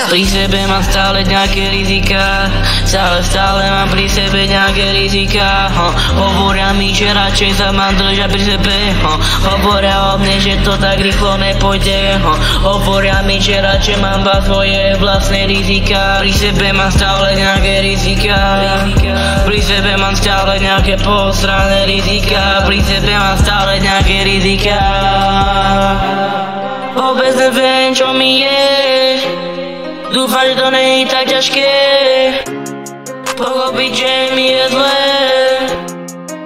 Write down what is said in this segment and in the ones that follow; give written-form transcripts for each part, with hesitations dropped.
Pri sebe mám stále nejaké rizika, stále mám pri sebe nejaké rizika. Hovoria mi, že radšej sa mám držať pri sebe. Hovoria o mne, že to tak rýchlo nepôjde. Hovoria mi, že radšej mám svoje vlastné rizika. Pri sebe mám stále nejaké rizika. Pri sebe mám stále nejaké posrané rizika. Pri sebe mám stále nejaké rizika. Vôbec neviem, čo mi je. Dúfam, že to nie je tak ťažké pochopiť, že mi je zlé.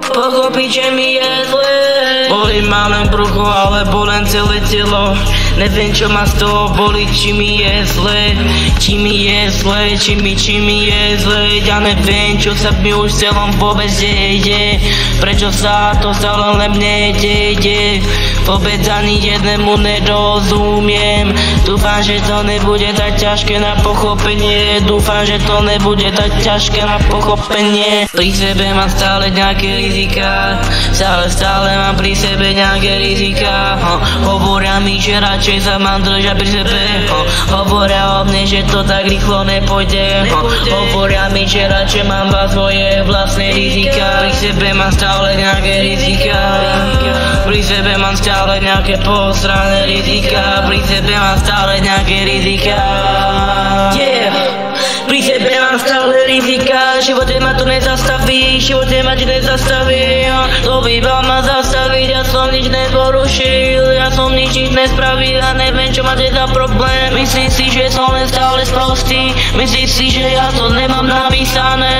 Pochopiť, že mi je zlé. Bolí ma len brucho, alebo len celé telo. Neviem, čo ma z toho bolí, či mi je zlé. Či mi je zlé, či mi je zlé. Ja neviem, čo sa mi už celom vôbec deje. Prečo sa to stále len mne deje. Vôbec ani jednému nerozumiem. Dúfam, že to nebude tak ťažké na pochopenie. Dúfam, že to nebude tak ťažké na pochopenie. Pri sebe mám stále nejaké rizika. Stále mám pri sebe nejaké rizika. Hovoria mi, že radšej sa mám držať pri sebe. Hovoria o mne, že to tak rýchlo nepôjde. Hovoria mi, že radšej mám svoje vlastné rizika. Pri sebe mám stále nejaké rizika. Pri sebe mám stále nejaké posrané rizika. Pri sebe mám stále nejaké rizika. Pri sebe mám stále rizika. Živote ma to nezastaví. Živote ma to nezastaví. To by ma zastaviť. Ja som nič neporušil. Ja som nič nespravil. A neviem, čo máte za problém. Myslím si, že som len stále sprostý. Myslím si, že ja to nemám napísané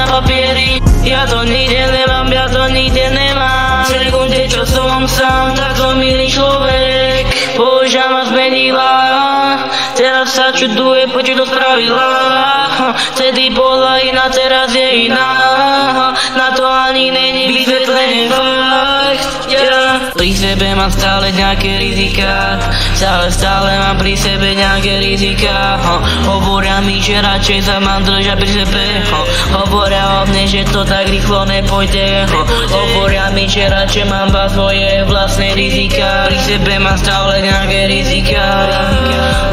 na papieri. Ja to nikde nemám. Ja to nikde nemám. V sekunde, čo som sám, tak som milý človek. Božia ma zmenila. Teraz sa čuduje, prečo to spravila. Vtedy bola iná, teraz je iná. Na to ani není vysvetlenie fakt. Pri sebe mám stále nejaké rizika. Stále mám pri sebe nejaké rizika. Hovoria mi, že radšej sa mám držať pri sebe. Hovoria o mne, že to tak rýchlo nepôjde. Hovoria mi, že radšej mám svoje vlastné rizika. Pri sebe mám stále nejaké rizika.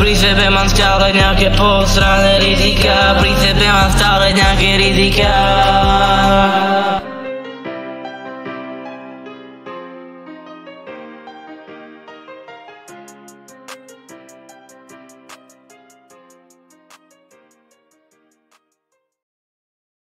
Pri sebe mám stále nejaké posrané rizika. Pri sebe mám stále nejaké rizika.